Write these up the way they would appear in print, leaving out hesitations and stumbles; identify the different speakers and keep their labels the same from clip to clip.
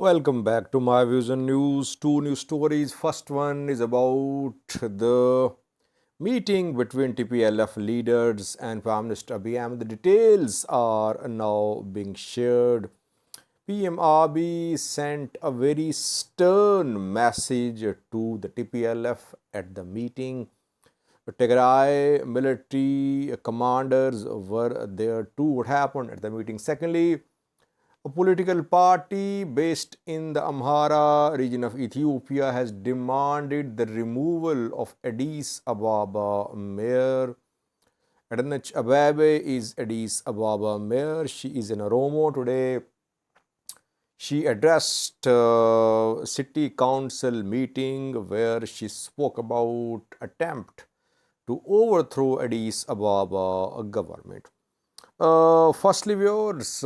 Speaker 1: Welcome back to my views and news. Two news stories. First one is about the meeting between TPLF leaders and Prime Minister Abiy Ahmed. The details are now being shared. PM Abiy sent a very stern message to the TPLF at the meeting. Tigray military commanders were there too. What happened at the meeting? Secondly, a political party based in the Amhara region of Ethiopia has demanded the removal of Addis Ababa Mayor. Addis Ababa is Addis Ababa Mayor. She is in Oromo today. She addressed a city council meeting where she spoke about attempt to overthrow Addis Ababa government. Firstly, viewers,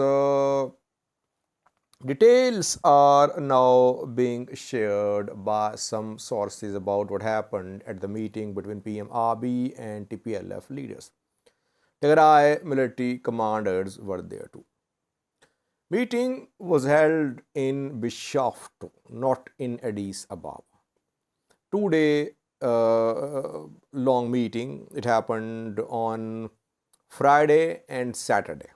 Speaker 1: details are now being shared by some sources about what happened at the meeting between PM Abiy and TPLF leaders. Tigray military commanders were there too. Meeting was held in Bishoftu, not in Addis Ababa. 2-day long meeting. It happened on Friday and Saturday.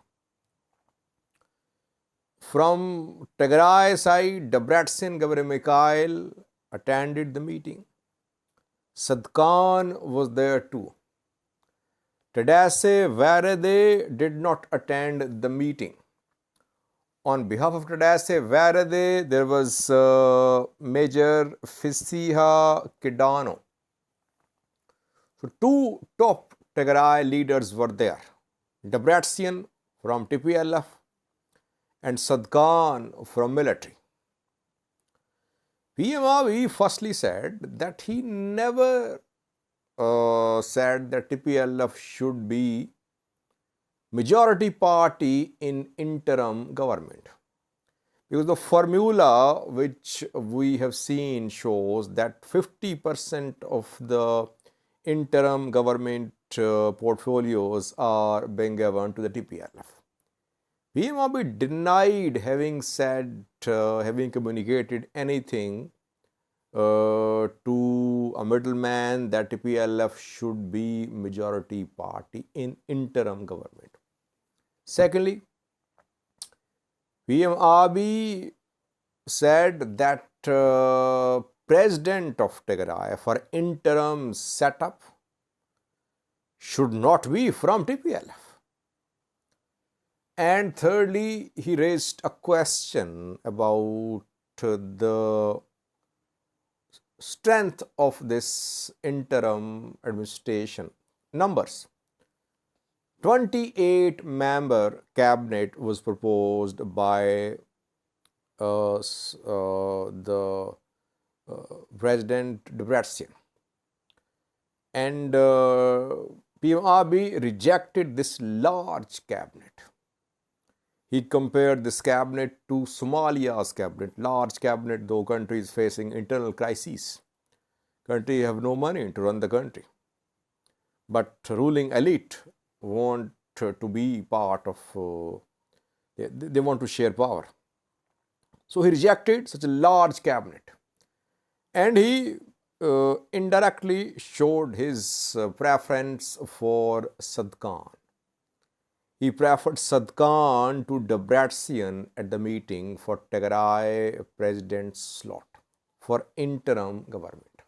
Speaker 1: From Tigray side, Debrecen Governor Mikhail attended the meeting. Sadkan was there too. Tadesse Varade did not attend the meeting. On behalf of Tadesse Varade, there was Major Fisiha Kidano. So two top Tigray leaders were there. Debrecen from TPLF and Sadkan from military. PM Abiy firstly said that he never said that TPLF should be majority party in interim government. Because the formula which we have seen shows that 50% of the interim government portfolios are being given to the TPLF. PM Abiy denied having communicated anything to a middleman that TPLF should be majority party in interim government. Secondly, PM Abiy said that president of Tigray for interim setup should not be from TPLF. And thirdly, he raised a question about the strength of this interim administration. Numbers. 28-member cabinet was proposed by the President Debrecen. And PM Abiy rejected this large cabinet. He compared this cabinet to Somalia's cabinet, large cabinet, though country is facing internal crises. Country have no money to run the country. But ruling elite want to be part of, they want to share power. So he rejected such a large cabinet. And he indirectly showed his preference for Sadkan. He preferred Sadkan to Debrecen at the meeting for Tigray president's slot for interim government.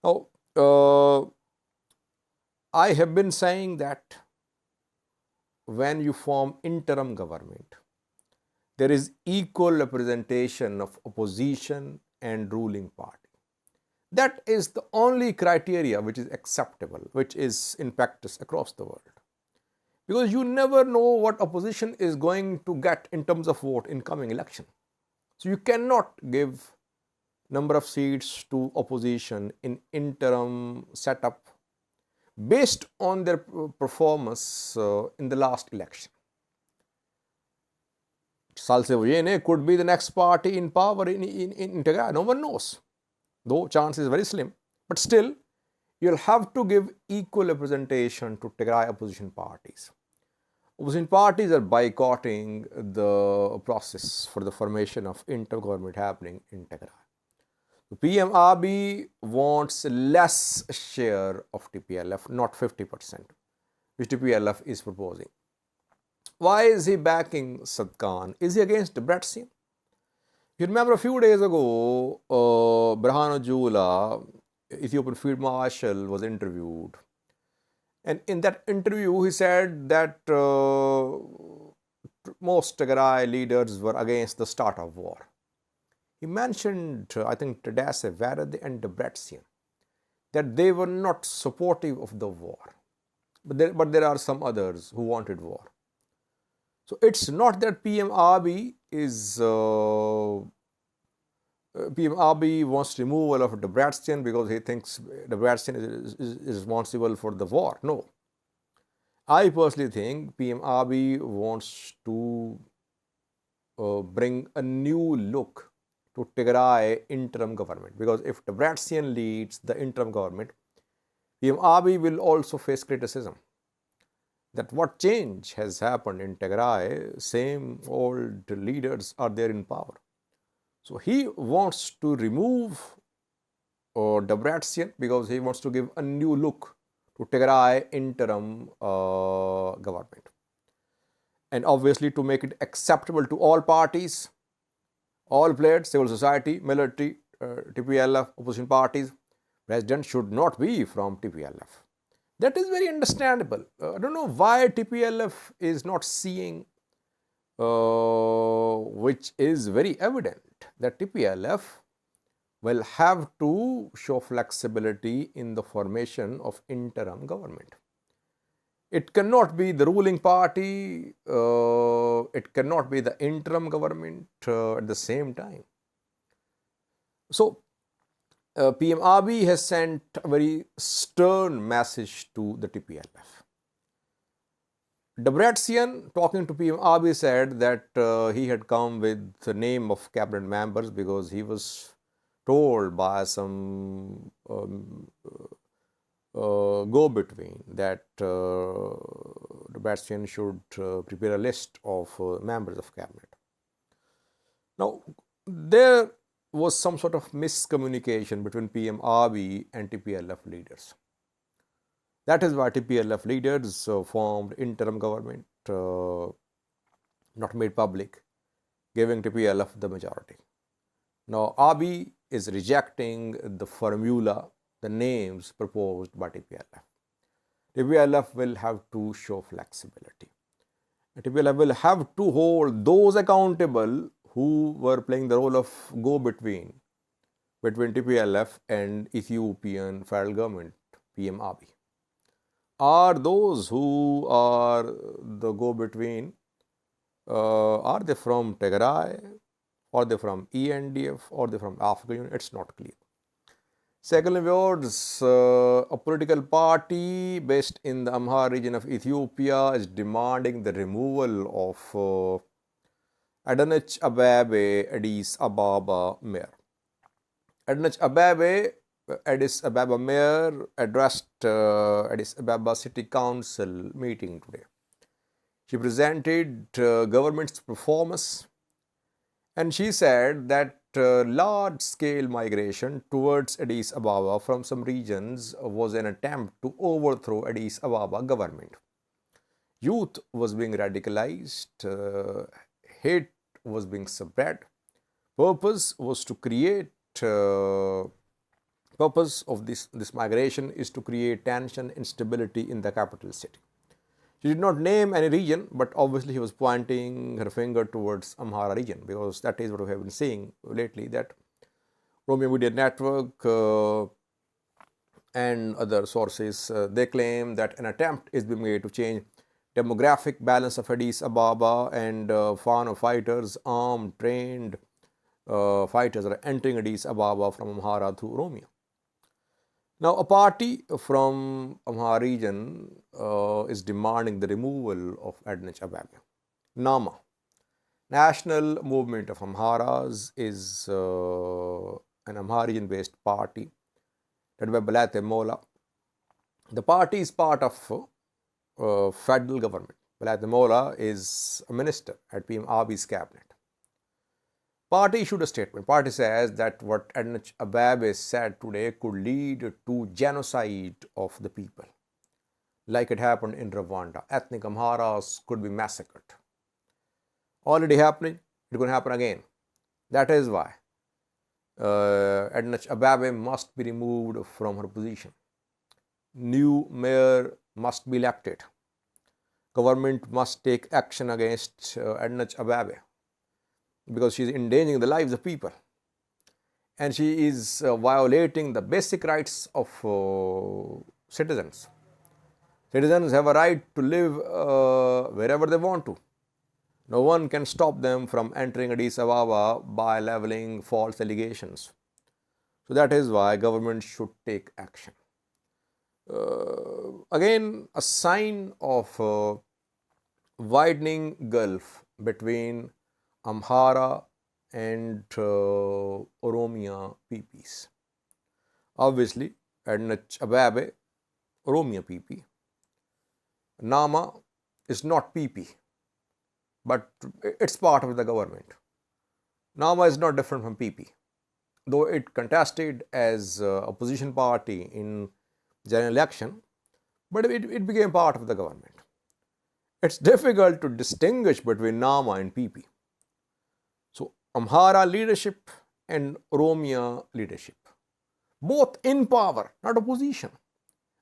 Speaker 1: Now, I have been saying that when you form interim government, there is equal representation of opposition and ruling party. That is the only criteria which is acceptable, which is in practice across the world. Because you never know what opposition is going to get in terms of vote in coming election. So you cannot give number of seats to opposition in interim setup based on their performance in the last election. Salsevojene could be the next party in power in Tigray. No one knows. Though chance is very slim. But still, you'll have to give equal representation to Tigray opposition parties. Opposition parties are boycotting the process for the formation of intergovernment happening in Tigray. PM Abiy wants less share of TPLF, not 50%, which TPLF is proposing. Why is he backing Sad Khan? Is he against Debretsion? You remember a few days ago, Berhanu Jula, Ethiopian Field Marshal, was interviewed. And in that interview, he said that most Tigray leaders were against the start of war. He mentioned, I think, Tadesse, Varad and Debretsion, that they were not supportive of the war. But there are some others who wanted war. So it's not that PM Abiy wants removal of Debretsion because he thinks Debretsion is responsible for the war. No. I personally think PM Abiy wants to bring a new look to Tigray interim government, because if Debretsion leads the interim government, PM Abiy will also face criticism that what change has happened in Tigray, same old leaders are there in power. So he wants to remove Debretsion because he wants to give a new look to Tigray interim government. And obviously to make it acceptable to all parties, all players, civil society, military, TPLF, opposition parties, president should not be from TPLF. That is very understandable. I don't know why TPLF is not seeing, which is very evident, that TPLF will have to show flexibility in the formation of interim government. It cannot be the ruling party, it cannot be the interim government at the same time. So, PM Abiy has sent a very stern message to the TPLF. Debretsion, talking to PM Abiy, said that he had come with the name of cabinet members because he was told by some go-between that Debretsion should prepare a list of members of cabinet. Now, there was some sort of miscommunication between PM Abiy and TPLF leaders. That is why TPLF leaders formed interim government, not made public, giving TPLF the majority. Now, Abiy is rejecting the formula, the names proposed by TPLF. TPLF will have to show flexibility. TPLF will have to hold those accountable who were playing the role of go-between between TPLF and Ethiopian federal government, PM Abiy. Are those who are the go-between, are they from Tigray, or they from ENDF, or they from African Union? It's not clear. Second words, a political party based in the Amhara region of Ethiopia is demanding the removal of Addis Ababa Mayor. Addis Ababa Mayor addressed Addis Ababa City Council meeting today. She presented government's performance, and she said that large-scale migration towards Addis Ababa from some regions was an attempt to overthrow Addis Ababa government. Youth was being radicalized, hate was being spread. Purpose of this migration is to create tension, instability in the capital city. She did not name any region, but obviously she was pointing her finger towards Amhara region, because that is what we have been seeing lately, that Romeo Media Network and other sources, they claim that an attempt is being made to change demographic balance of Addis Ababa, and Fano fighters, armed, trained fighters are entering Addis Ababa from Amhara through Romeo. Now, a party from Amhara region is demanding the removal of Addis Ababa. NAMA, National Movement of Amharas, is an Amhara region-based party led by Balate Mola. The party is part of federal government. Velayat Mola is a minister at PM Abiy's cabinet. Party issued a statement. Party says that what Addis Ababa said today could lead to genocide of the people, like it happened in Rwanda. Ethnic Amharas could be massacred. Already happening, it's going to happen again. That is why Addis Ababa must be removed from her position. New mayor must be elected. Government must take action against Addis Ababa, because she is endangering the lives of people, and she is violating the basic rights of citizens. Citizens have a right to live wherever they want to. No one can stop them from entering Addis Ababa by leveling false allegations. So that is why government should take action. Again, a sign of widening gulf between Amhara and Oromia PPs. Obviously, Addis Ababa, Oromia PP. Nama is not PP, but it's part of the government. Nama is not different from PP, though it contested as opposition party in general election, but it became part of the government. It's difficult to distinguish between Nama and PP. So Amhara leadership and Oromia leadership, both in power, not opposition,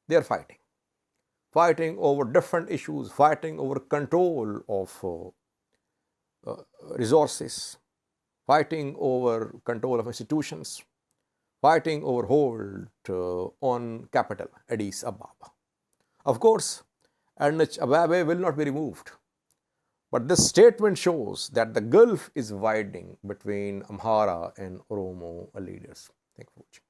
Speaker 1: they are fighting over different issues, fighting over control of resources, fighting over control of institutions, fighting over hold on capital, Addis Ababa. Of course, Addis Ababa will not be removed. But this statement shows that the gulf is widening between Amhara and Oromo leaders. Thank you for watching.